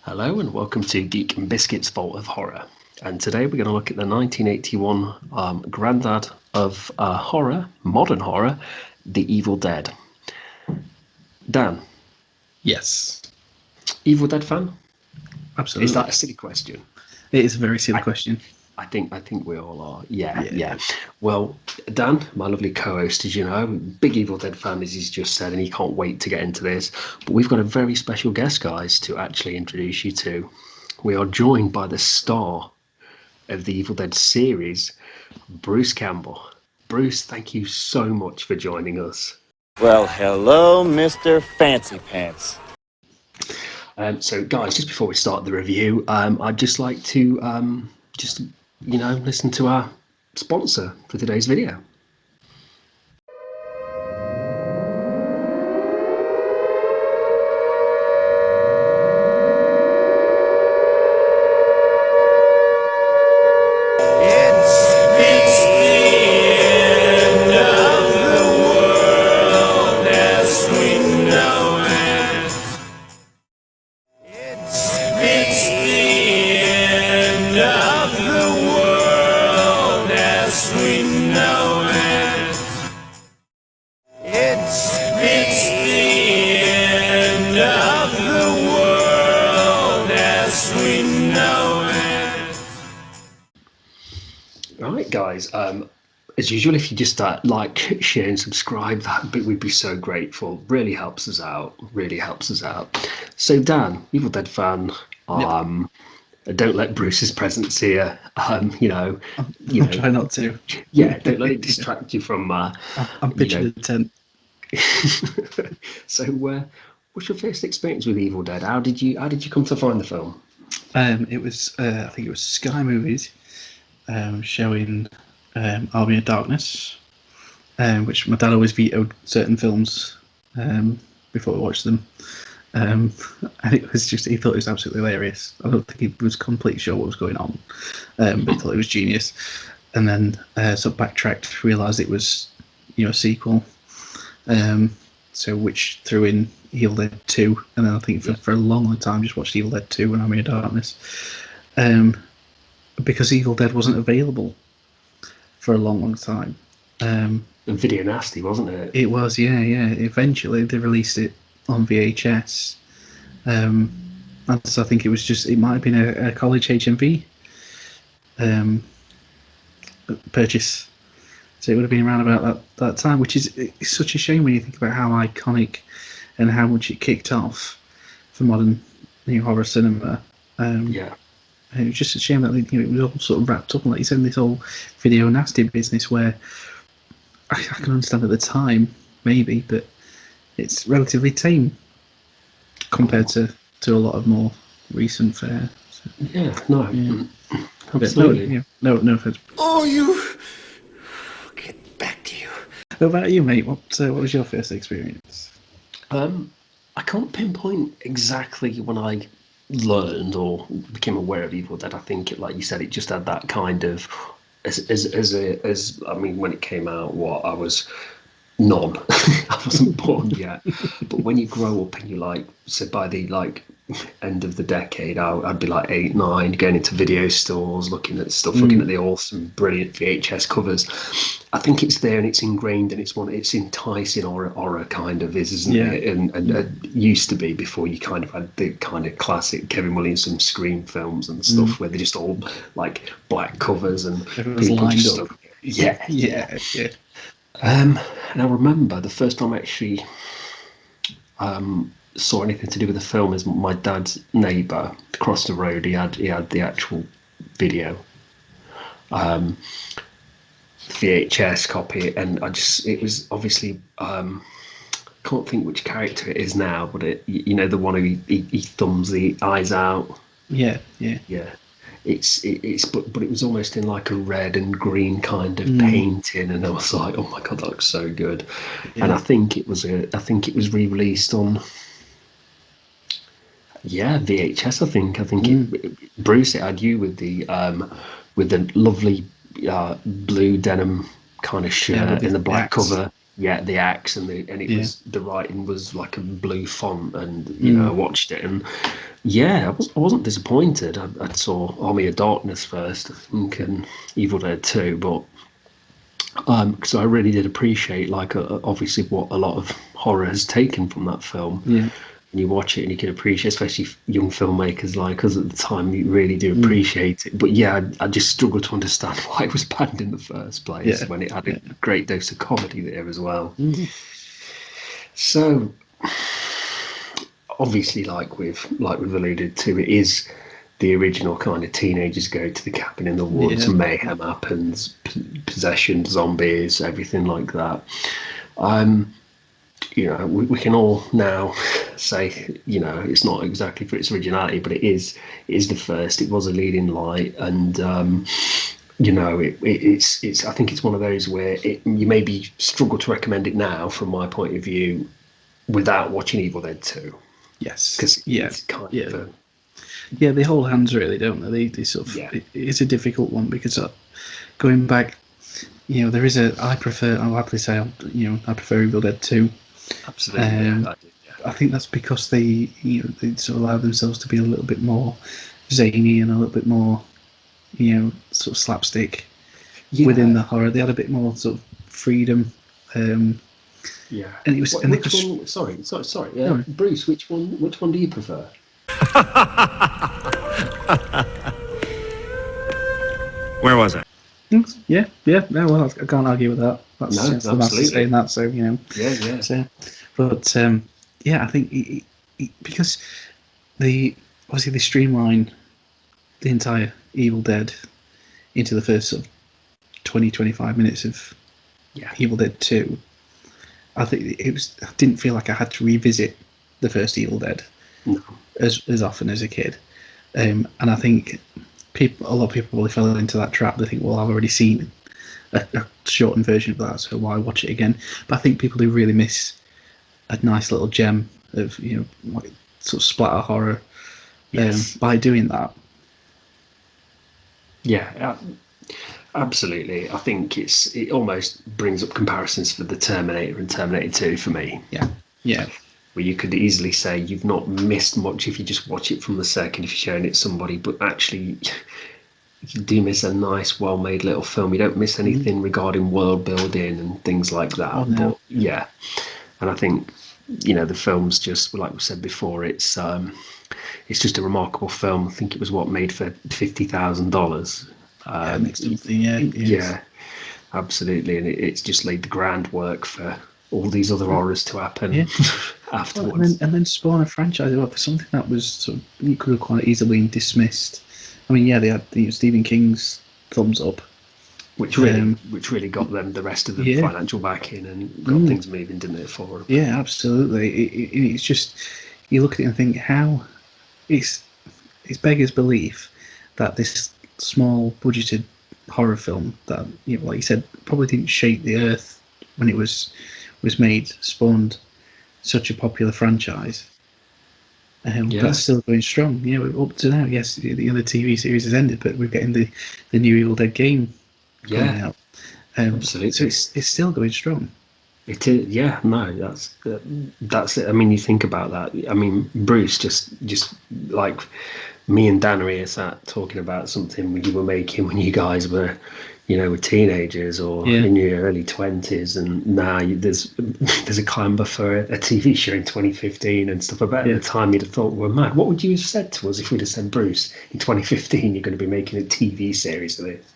Hello and welcome to Geek and Biscuit's Vault of Horror. And today we're going to look at the 1981 granddad of horror, modern horror, The Evil Dead. Dan, Yes, Evil Dead fan? absolutely. Is that a silly question? It is a very silly question. I think we all are. Yeah. Well, Dan, my lovely co-host, as you know, big Evil Dead fan, as he's just said, and he can't wait to get into this. But we've got a very special guest, guys, to actually introduce you to. We are joined by the star of the Evil Dead series, Bruce Campbell. Bruce, thank you so much for joining us. Well, hello, Mr. Fancy Pants. So, guys, just before we start the review, I'd just like to listen to our sponsor for today's video. Right, guys. As usual, if you just like, share, and subscribe, we'd be so grateful. Really helps us out. So, Dan, Evil Dead fan. Don't let Bruce's presence here. I'll try not to. Yeah, don't let it distract you from. I'm pitching the tent. So, what's your first experience with Evil Dead? How did you come to find the film? It was I think it was Sky Movies showing Army of Darkness, which my dad always vetoed certain films before we watched them. And it was just, he thought it was absolutely hilarious. I don't think he was completely sure what was going on, but he thought it was genius. And then sort of backtracked, realised it was a sequel, so which threw in Evil Dead 2, and then I think for a long time just watched Evil Dead 2 and Army of Darkness, because Evil Dead wasn't available for a long time. Video nasty, wasn't it? It was, yeah. Eventually they released it on VHS, and so I think it was it might have been a college HMV purchase, so it would have been around about that time, which is it's such a shame when you think about how iconic and how much it kicked off for modern horror cinema. And it was just a shame that it was all sort of wrapped up, and like you said, in this whole video nasty business, where I can understand at the time maybe, but it's relatively tame compared to a lot of more recent fare. So, absolutely. No offense. Oh, you! Get back to you. What about you, mate? What was your first experience? I can't pinpoint exactly when I learned or became aware of Evil Dead. I think, like you said, it just had that kind of when it came out, I was none. I wasn't born yet. But when you grow up and you so by the end of the decade, I'd be like 8, 9, going into video stores, looking at stuff, looking at the awesome, brilliant VHS covers. I think it's there and it's ingrained, and it's enticing horror kind of isn't it? And it used to be, before you kind of had the kind of classic Kevin Williamson Scream films and stuff, where they're just all like black covers and everyone's lined up. Yeah. And I remember the first time I actually saw anything to do with the film is my dad's neighbour across the road. He had the actual video, VHS copy, and it was obviously can't think which character it is now, but the one who he thumbs the eyes out. Yeah. It's but it was almost in like a red and green kind of painting, and I was like, oh my god, that looks so good. And I think it was re-released on VHS. I think Bruce, it had you with the lovely blue denim kind of shirt in the black cover. Yeah, the axe and it Yeah. was the writing was like a blue font, and you know I watched it, and yeah, I wasn't disappointed. I saw Army of Darkness first, I think, and Evil Dead 2, but because I really did appreciate like obviously what a lot of horror has taken from that film. Yeah. And you watch it and you can appreciate, especially young filmmakers like us at the time, you really do Mm. appreciate it. But yeah, I just struggled to understand why it was banned in the first place Yeah. when it had a Yeah. great dose of comedy there as well. Mhm. So obviously, like we've alluded to, it is the original kind of teenagers go to the cabin in the woods, Yeah. mayhem happens, possession, zombies, everything like that. Um, you know, we can all now say, you know, it's not exactly for its originality, but it is the first. It was a leading light, and you know, it's. I think it's one of those where you maybe struggle to recommend it now, from my point of view, without watching Evil Dead 2, Yes. because Yeah. it's kind Yeah. of Yeah. They hold hands, really, don't they? They sort of. Yeah. It's a difficult one because going back, you know, there is a. I prefer. I'll happily say, you know, I prefer Evil Dead 2. absolutely. Um, Yeah. I think that's because they, you know, they sort of allow themselves to be a little bit more zany and a little bit more, you know, sort of slapstick within the horror. They had a bit more sort of freedom, Yeah. and it was, and it Which was, one? Sorry. No. Bruce, which one? Which one do you prefer? Where was I? yeah, no, well, I can't argue with that. That's, No, that's the master absolutely. saying that, so you know. Yeah. So, but yeah, I think because the obviously they streamline the entire Evil Dead into the first sort of 20-25 minutes of Yeah. Evil Dead 2. I think I didn't feel like I had to revisit the first Evil Dead No. as often as a kid, and I think a lot of people probably fell into that trap. They think, well, I've already seen a shortened version of that, so why watch it again? But I think people do really miss a nice little gem of, you know, like sort of splatter horror Yes. by doing that. Yeah. Absolutely. I think it almost brings up comparisons for the Terminator and Terminator 2 for me, Yeah, where you could easily say you've not missed much if you just watch it from the second, if you're showing it to somebody, but actually you do miss a nice, well-made little film. You don't miss anything regarding world building and things like that. Oh, no. But yeah, and I think, you know, the film's just like we said before. It's just a remarkable film. I think it was made for $50,000. next to something. Yeah, absolutely, and it's just laid the groundwork for all these other horrors to happen Yeah. afterwards. and then spawn a franchise for something that was sort of, you could have quite easily been dismissed. I mean, yeah, they had Stephen King's thumbs up, which really got them the rest of the Yeah. financial backing and got things moving, didn't it, for them? Yeah, absolutely. It's just, you look at it and think how it's beggars belief that this small budgeted horror film that, you know, like you said, probably didn't shake the earth when it was made, spawned such a popular franchise. Yeah. But still going strong. You know, up to now, yes, the other TV series has ended, but we're getting the new Evil Dead game coming Yeah, out. absolutely. So it's still going strong. It is, yeah. No, that's it. I mean, you think about that. I mean, Bruce, just like me and Dan are here sat talking about something you were making when you guys were, you know, were teenagers or Yeah. in your early 20s, and now there's a clamber for a TV show in 2015 and stuff. I bet Yeah. at the time you'd have thought we're mad. What would you have said to us if we'd have said, Bruce, in 2015 you're going to be making a TV series of this?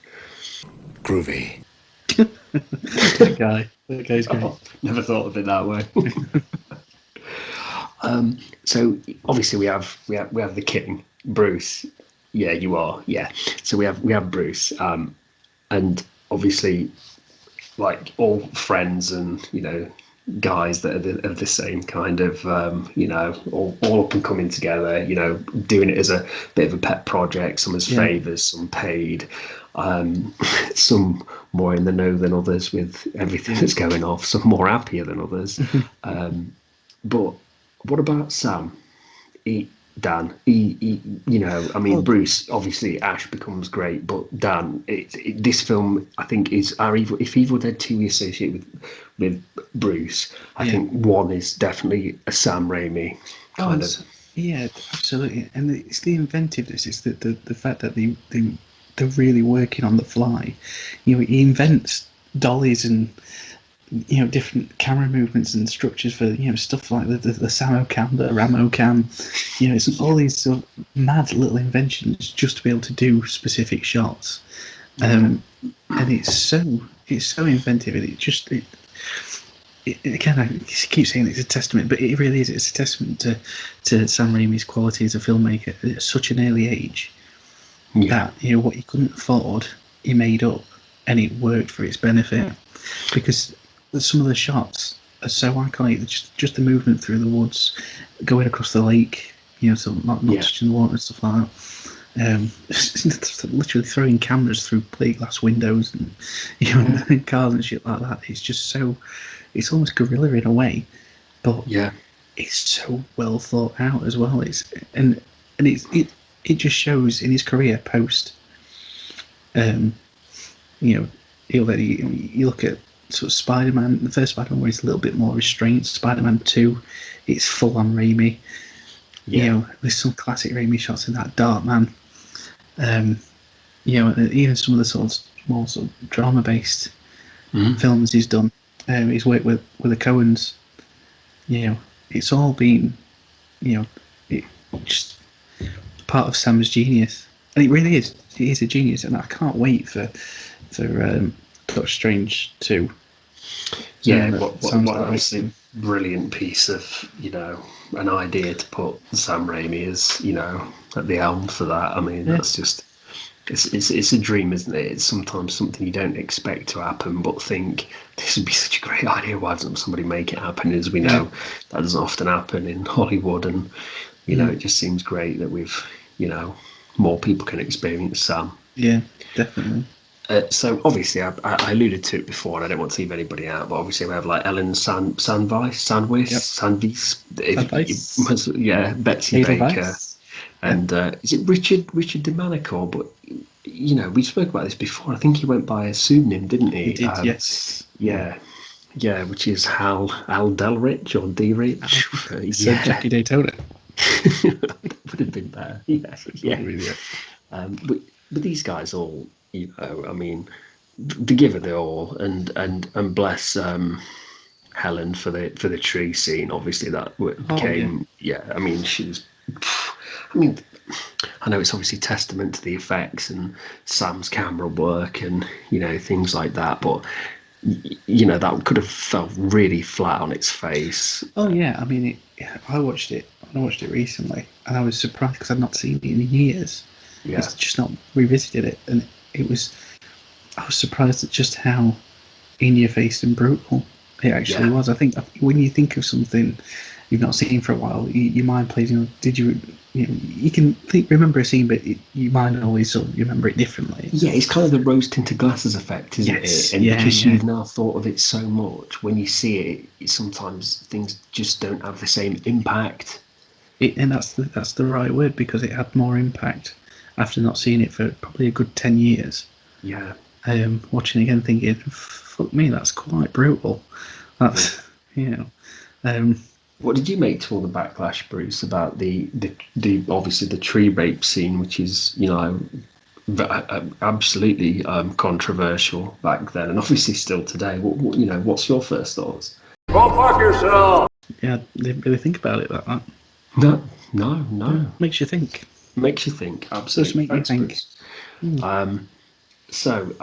Groovy. That guy's great. Never thought of it that way. So obviously we have the king, Bruce. Yeah, you are. Yeah. So we have Bruce, and obviously, like all friends and, you know, guys that are of the same kind of, you know, all up and coming together, you know, doing it as a bit of a pet project, some as favours, some paid, some more in the know than others with everything that's going off, some more happier than others. But what about Sam? Dan. I mean, Well, Bruce, obviously, Ash becomes great, but Dan, this film, I think, is our Evil. If Evil Dead 2 we associate with Bruce, I yeah. think 1 is definitely a Sam Raimi Oh, kind of. yeah, absolutely. And it's the inventiveness. It's the fact that they're really working on the fly. He invents dollies and different camera movements and structures for stuff like the Samo cam, the Ramo cam. It's all these sort of mad little inventions just to be able to do specific shots. And it's so inventive, and again, I keep saying it's a testament, but it really is. It's a testament to Sam Raimi's quality as a filmmaker at such an early age. Yeah, That what he couldn't afford, he made up, and it worked for its benefit. Because some of the shots are so iconic. Just the movement through the woods, going across the lake, so not touching the water and stuff like that. Literally throwing cameras through plate glass windows and and cars and shit like that. It's just so. It's almost guerrilla in a way, but yeah, it's so well thought out as well. It just shows in his career post. Um, you know, you look at sort of Spider-Man, the first Spider-Man where he's a little bit more restrained. Spider-Man 2, it's full on Raimi. yeah, There's some classic Raimi shots in that. Darkman. Even some of the sort of more sort of drama-based films he's done. He's worked with the Coens. It's all been, just part of Sam's genius, and it really is. He is a genius, and I can't wait for Doctor Strange 2. yeah. What What else a brilliant piece of an idea to put Sam Raimi as at the helm for that. I mean, that's just. It's a dream, isn't it? It's sometimes something you don't expect to happen, but think this would be such a great idea. Why doesn't somebody make it happen? As we know, that doesn't often happen in Hollywood, and it just seems great that we've more people can experience Sam. Yeah, definitely. So obviously, I alluded to it before, and I don't want to leave anybody out. But obviously, we have like Ellen Sandwich, yeah, Betsy Baker. And is it Richard DeManico? But we spoke about this before. I think he went by a pseudonym, didn't he? He did, yes. Yeah, which is Hal Delrich or D Rich. He said Jackie Daytona. That would have been there. Yeah. Yeah. But these guys all, I mean, they give it the all, and bless Helen for the tree scene. Obviously, that became I mean, she was. I mean, I know it's obviously testament to the effects and Sam's camera work and things like that, but that could have felt really flat on its face. Oh yeah, I mean, I watched it recently, and I was surprised because I'd not seen it in years. Yeah, It's just not revisited it, and I was surprised at just how in your face and brutal it actually was. I think when you think of something you've not seen for a while, your mind plays. Did you? You can remember a scene, but your mind always sort of remember it differently. Yeah, it's kind of the rose tinted glasses effect, isn't it? And because you've now thought of it so much, when you see it, sometimes things just don't have the same impact. And that's the right word, because it had more impact after not seeing it for probably a good 10 years. Yeah. Watching it again, thinking, fuck me, that's quite brutal. That's What did you make to all the backlash, Bruce, about the obviously the tree rape scene, which is absolutely controversial back then, and obviously still today? What's your first thoughts? Go fuck yourself! Yeah, I didn't really think about it like that. No. Makes you think. Makes you think. Absolutely. Does make you think. So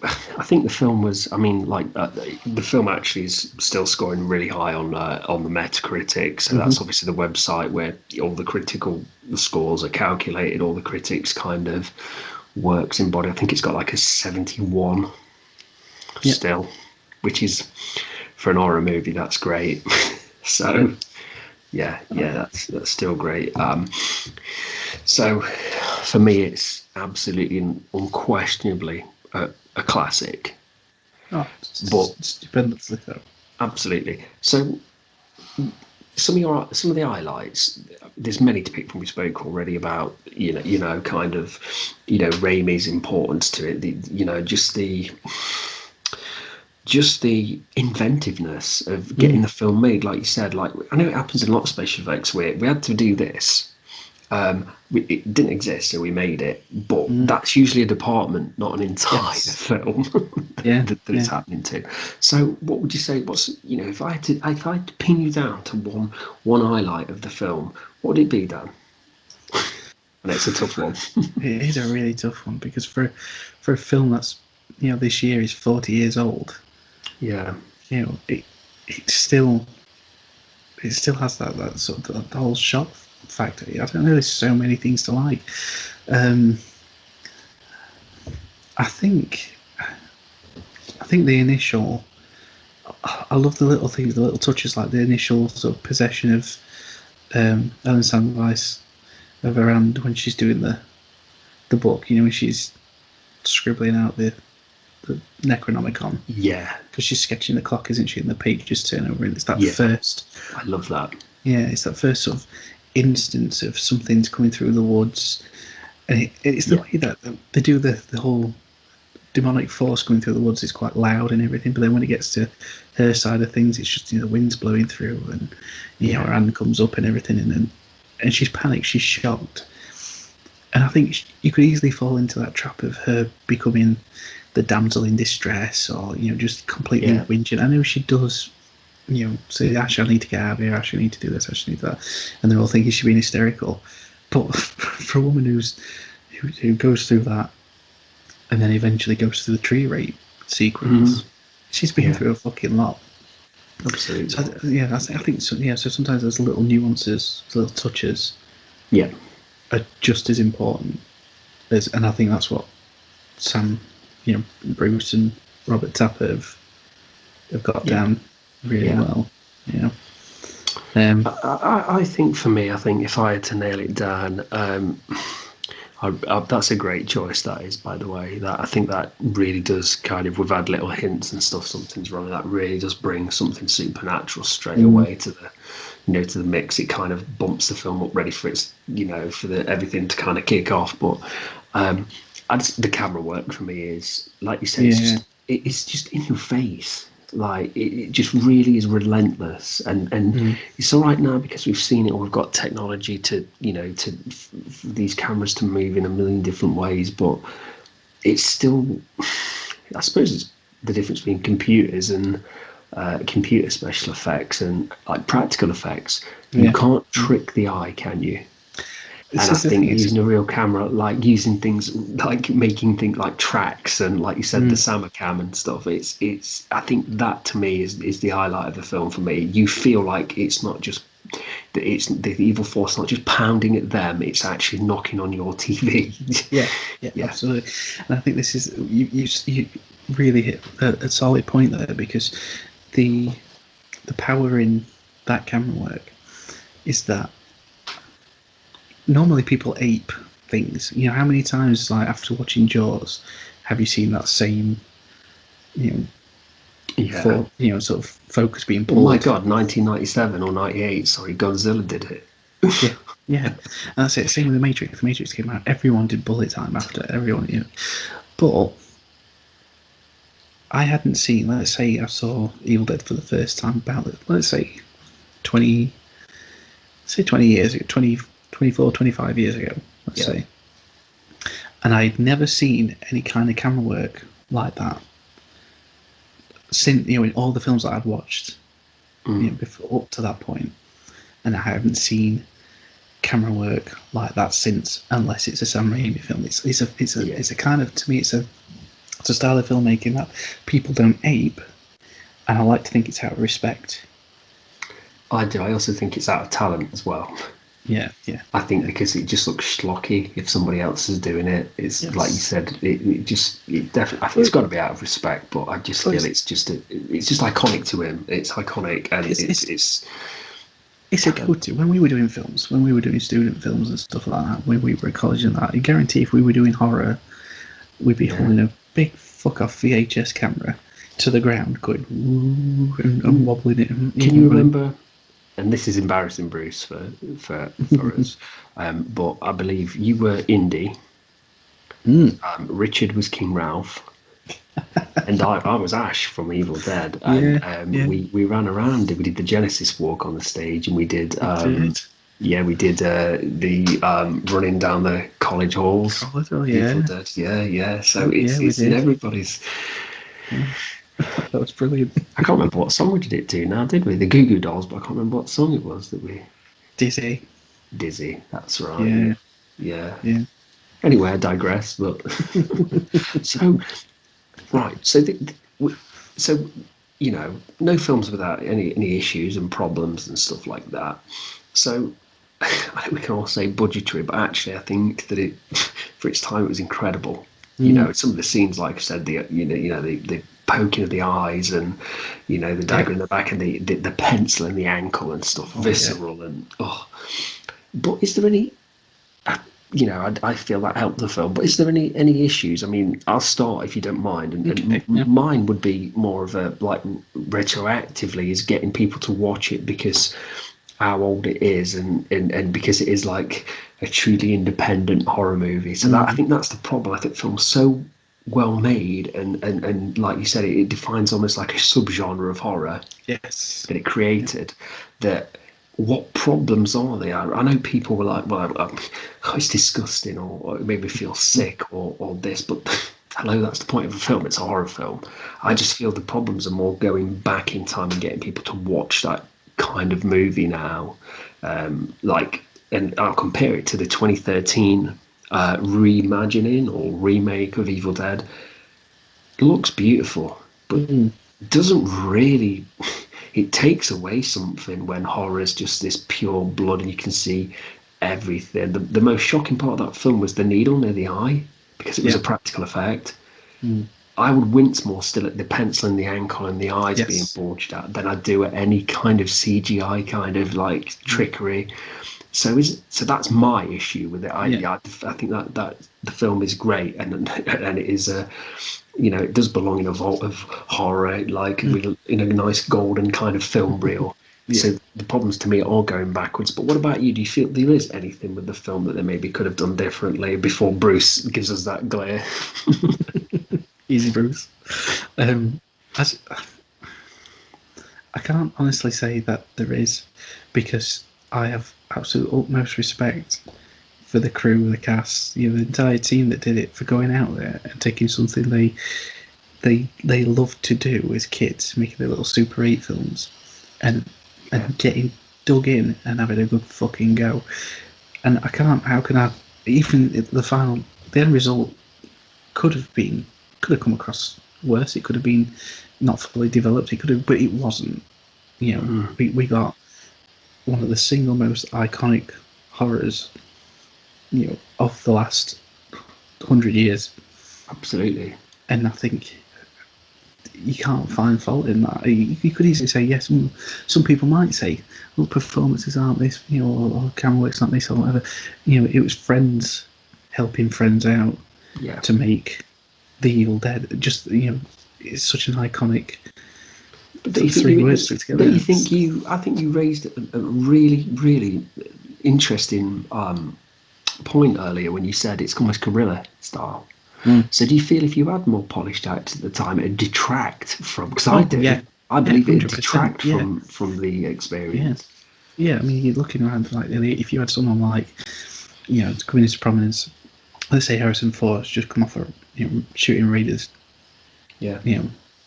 I think the film was. I mean, the film actually is still scoring really high on the Metacritic. So that's obviously the website where all the scores are calculated. All the critics kind of works in body. I think it's got like a 71 still, which is for an horror movie. That's great. So that's still great. So for me, it's absolutely and unquestionably a classic. Oh, but stupendously so. Absolutely. So some of the highlights. There's many to pick from. We spoke already about kind of Raimi's importance to it. Just the inventiveness of getting the film made, like you said. Like, I know it happens in a lot of special effects where we had to do this. It didn't exist, so we made it. But that's usually a department, not an entire film that it's happening to. So, what would you say? If I had to pin you down to one highlight of the film, what would it be, Dan? And it's a tough one. It is a really tough one because for a film that's this year is 40 years old. Yeah. It still has that sort of the whole shock factor. I don't know. There's so many things to like. I think the initial. I love the little things, the little touches, like the initial sort of possession of Ellen Sandweiss of her hand when she's doing the book. When she's scribbling out the Necronomicon. Yeah. Because she's sketching the clock, isn't she? And the page just turn over, and it's that first. I love that. Yeah, it's that first sort of instance of something's coming through the woods, and it's the way that they do the whole demonic force coming through the woods is quite loud and everything, but then when it gets to her side of things, it's just the wind's blowing through, and her hand comes up and everything, and she's panicked, she's shocked, and I think you could easily fall into that trap of her becoming the damsel in distress, or just completely whinging. I know she does. Say, Ash, I need to get out of here, Ash, I need to do this, Ash, I need that. And they're all thinking she's being hysterical. But for a woman who goes through that and then eventually goes through the tree rape sequence, she's been through a fucking lot. Absolutely. So, I think so. Yeah, so sometimes those little nuances, little touches, are just as important and I think that's what Sam, Bruce and Robert Tapper have got down really well. I think for me, if I had to nail it down, that's a great choice. That is, by the way, that I think that really does kind of. We've had little hints and stuff. Something's wrong. That really does bring something supernatural straight away to the mix. It kind of bumps the film up, ready for its for everything to kind of kick off. But the camera work for me is, like you said, it's just in your face. Like it just really is relentless, and it's all right now because we've seen it, or we've got technology to these cameras to move in a million different ways. But it's still, I suppose, it's the difference between computers and computer special effects and like practical effects. You can't trick the eye, can you? And I think using a real camera, like using things like making things like tracks and, like you said, the Samacam and stuff. It's. I think that to me is the highlight of the film for me. You feel like it's not just it's the evil force not just pounding at them; it's actually knocking on your TV. Yeah, absolutely. And I think this is you really hit a solid point there, because the power in that camera work is that. Normally people ape things. How many times, like after watching Jaws, have you seen that same, sort of focus being pulled? Oh my God, 1997 or 98, sorry, Godzilla did it. Yeah. And that's it. Same with The Matrix. The Matrix came out, everyone did bullet time after, everyone, But I hadn't seen, let's say I saw Evil Dead for the first time about, let's say 20 years ago, 24, 25 years ago, let's say. And I'd never seen any kind of camera work like that since, in all the films that I'd watched before, up to that point. And I haven't seen camera work like that since, unless it's a Sam Raimi film. It's a kind of, to me, it's a style of filmmaking that people don't ape, and I like to think it's out of respect. I do. I also think it's out of talent as well. Yeah. I think because it just looks schlocky if somebody else is doing it. It's like you said. It definitely. I think it's got to be out of respect. But I just feel it's just iconic to him. It's iconic, and it's a go-to. When we were doing films, when we were doing student films and stuff like that, when we were at college and that, I guarantee if we were doing horror, we'd be holding a big fuck off VHS camera to the ground, going and wobbling it. Can you remember? and this is embarrassing, Bruce, for us. But I believe you were Indy. Mm. Richard was King Ralph. And I was Ash from Evil Dead, Yeah, and yeah. we ran around. We did the Genesis walk on the stage, and we did Did we did the running down the college halls. Corridor? Evil Yeah, Dead, yeah. So yeah, we it's in did. everybody's. Yeah. That was brilliant. I can't remember what song we did it to now, did we? The Goo Goo Dolls, but I can't remember what song it was that we. Dizzy. Dizzy, that's right. Yeah, Yeah. yeah. Anyway, I digress. But so right, so no films without any issues and problems and stuff like that. So I think we can all say budgetary, but actually, I think that it for its time it was incredible. Mm. Some of the scenes, like I said, the poking of the eyes and the Yeah. dagger in the back and the pencil in the ankle and stuff, Oh, visceral and oh. But is there any? I feel that helped the film. But is there any issues? I mean, I'll start if you don't mind, and, Okay, yeah. mine would be more of a like retroactively is getting people to watch it because how old it is and because it is like a truly independent horror movie. So that I think that's the problem. I think film's so well made and like you said, it defines almost like a subgenre of horror Yes. that it created that what problems are they? I know people were like, well, oh, it's disgusting or it made me feel sick or this, but hello, that's the point of a film. It's a horror film. I just feel the problems are more going back in time and getting people to watch that kind of movie now. And I'll compare it to the 2013 reimagining or remake of Evil Dead. It looks beautiful, but doesn't really it takes away something when horror is just this pure blood and you can see everything. The most shocking part of that film was the needle near the eye because it was Yeah. a practical effect. Mm. I would wince more still at the pencil in the ankle and the eyes being Yes. bulged out than I do at any kind of CGI kind of like trickery. So that's my issue with it. Yeah. I think that the film is great and it is it does belong in a vault of horror, like in a nice golden kind of film reel. Yeah. So the problems to me are all going backwards. But what about you? Do you feel there is anything with the film that they maybe could have done differently before Bruce gives us that glare? Easy, Bruce. As I can't honestly say that there is, because I have absolute utmost respect for the crew, the cast, the entire team that did it for going out there and taking something they loved to do as kids, making their little Super 8 films, and getting dug in and having a good fucking go. And I can't. How can I? Even the end result could have come across worse. It could have been not fully developed. It could have, but it wasn't. We got one of the single most iconic horrors, of the last 100 years. Absolutely. And I think you can't find fault in that. You could easily say yes. Some people might say, "Well, performances aren't this," or camera work's not this, or whatever. It was friends helping friends out to make the Evil Dead. Just it's such an iconic. But three words put together. I think you raised a really, really interesting point earlier when you said it's almost guerrilla style. So do you feel if you had more polished out at the time, it'd detract from? Because I do. Yeah. I believe it'd 100%, detract yeah. from the experience. Yeah, I mean, you're looking around like if you had someone like, coming into prominence, let's say Harrison Ford's just come off shooting Raiders. Yeah.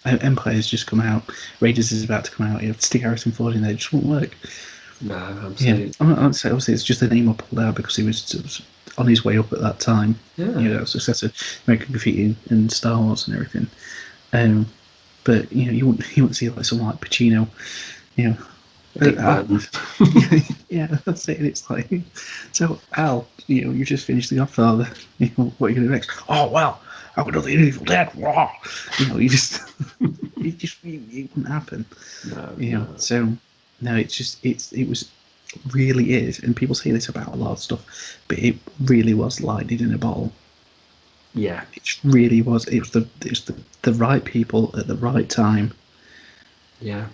Empire's just come out. Raiders is about to come out. You have to stick Harrison Ford in there. It just won't work. No, absolutely. I'm not saying obviously it's just the name I pulled out because he was on his way up at that time. Yeah. Successor American Graffiti and Star Wars and everything. But you wouldn't see like someone like Pacino. Big Burton. Yeah, that's it. It's like, so Al, you just finished The Godfather. What are you going to do next? Oh well, I'm going to do The Evil Dead. Raw. You just, it wouldn't happen. No. So no, it was really is, and people say this about a lot of stuff, but it really was lightning in a bottle. Yeah. It really was. It was the right people at the right time. Yeah.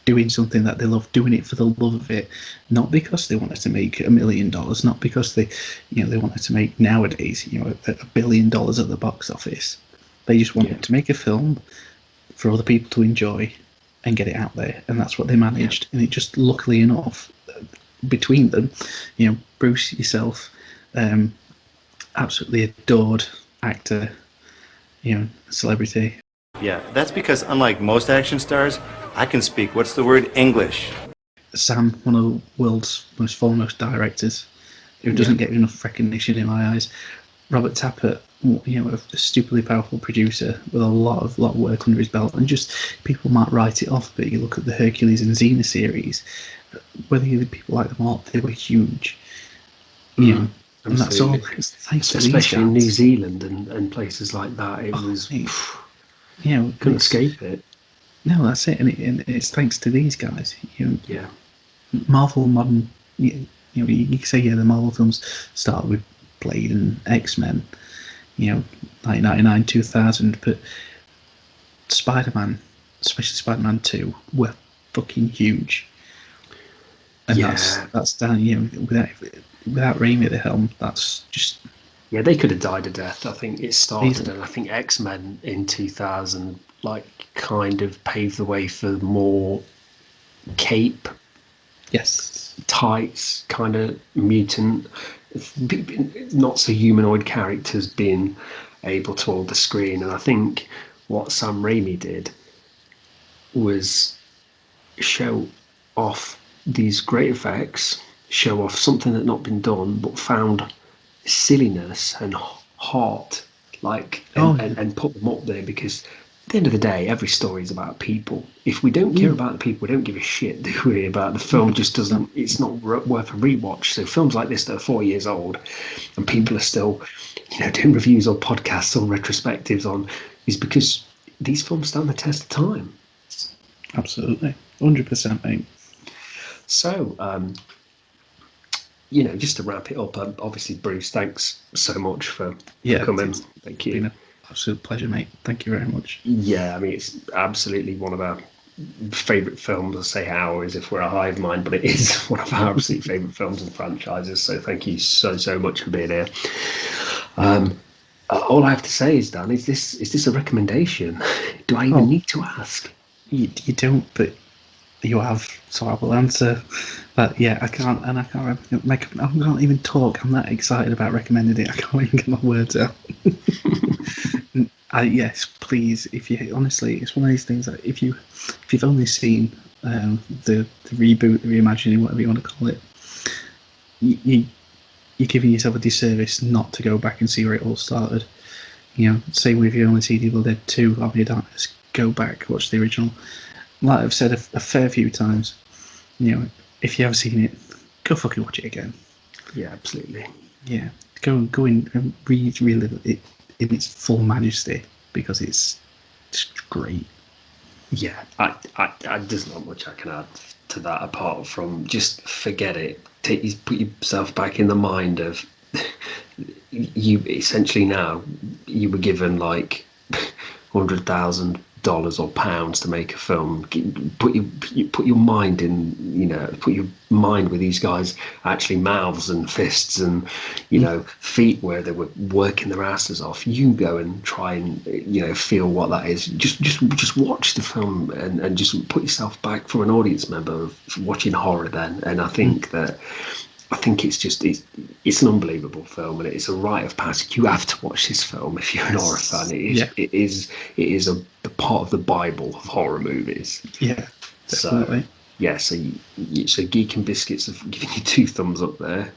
doing something that they love, doing it for the love of it, not because they wanted to make $1 million, not because they wanted to make nowadays, $1 billion at the box office. They just wanted to make a film for other people to enjoy and get it out there, and that's what they managed. And it just, luckily enough, between them, Bruce, yourself, absolutely adored actor, celebrity. Yeah, that's because unlike most action stars, I can speak, what's the word, English. Sam, one of the world's most foremost directors, who doesn't get enough recognition in my eyes. Robert Tappert, a stupidly powerful producer with a lot of work under his belt, and just people might write it off, but you look at the Hercules and Xena series, whether people like them or not, they were huge. And that's all thanks to these guys. Especially in New Zealand and places like that, it was couldn't escape it. No, that's it, and it's thanks to these guys. Marvel modern. You can say the Marvel films started with Blade and X-Men, 1999, 2000, but Spider-Man, especially Spider-Man 2, were fucking huge. And that's down, without Raimi at the helm, that's just... Yeah, they could have died a death. I think it started, and I think X-Men in 2000, kind of paved the way for more cape, tights, kind of mutant, not so humanoid characters being able to hold the screen. And I think what Sam Raimi did was show off these great effects, show off something that had not been done, but found silliness and heart, and put them up there, because at the end of the day, every story is about people. If we don't care about the people, we don't give a shit, do we? About the film just doesn't. It's not worth a rewatch. So films like this that are 4 years old, and people are still, doing reviews or podcasts or retrospectives on, is because these films stand the test of time. Absolutely, 100%, mate. So, just to wrap it up, obviously, Bruce, thanks so much for coming. Thank you. It's been an absolute pleasure, mate. Thank you very much. Yeah, I mean, it's absolutely one of our favourite films. I say ours if we're a hive mind, but it is one of our absolute favourite films and franchises. So thank you so much for being here. All I have to say is, Dan, is this a recommendation? Do I even need to ask? You don't, but you have, so I will answer. But I can't even talk. I'm that excited about recommending it. I can't even get my words out. Yes, please. If you honestly, it's one of these things that if you've only seen the reboot, the reimagining, whatever you want to call it, you're giving yourself a disservice not to go back and see where it all started. Same with if you only see Evil Dead 2, Army of Darkness, go back, watch the original. Like I've said a fair few times, if you have seen it, go fucking watch it again. Yeah, absolutely. Yeah, go in and relive it in its full majesty, because it's great. Yeah, there's not much I can add to that apart from just forget it. Put yourself back in the mind of you. Essentially, now you were given $100,000 or pounds to make a film. Put your mind in, put your mind with these guys' actually mouths and fists and feet where they were working their asses off. You go and try and feel what that is. Just watch the film and just put yourself back from an audience member of watching horror then. And I think it's an unbelievable film, and it's a rite of passage. You have to watch this film if you're an horror fan. It is a part of the Bible of horror movies. Yeah, definitely. So Geek and Biscuits have given you 2 thumbs up there.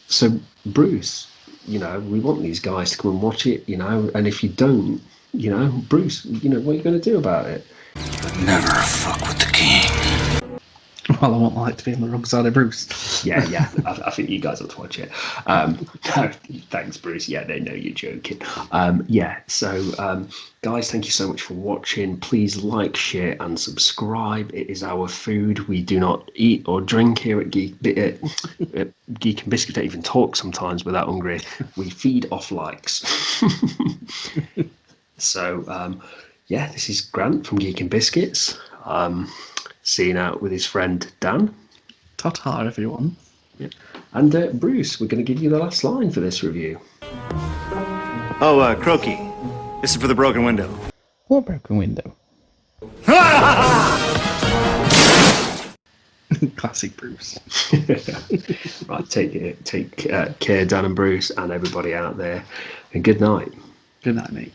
So Bruce, we want these guys to come and watch it, and if you don't, Bruce, what are you going to do about it? Never fuck with the king. Well, I won't like to be on the wrong side of Bruce. Yeah. I think you guys ought to watch it. No, thanks, Bruce. Yeah, they know you're joking. So, guys, thank you so much for watching. Please like, share, and subscribe. It is our food. We do not eat or drink here at Geek and Biscuit. Don't even talk sometimes without hungry. We feed off likes. So, this is Grant from Geek and Biscuits. seeing out with his friend Dan. Ta-ta, everyone. And Bruce, we're going to give you the last line for this review. Oh, Croaky, this is for the broken window. What broken window? Classic Bruce. Right, take care, Dan and Bruce, and everybody out there. And good night. Good night, mate.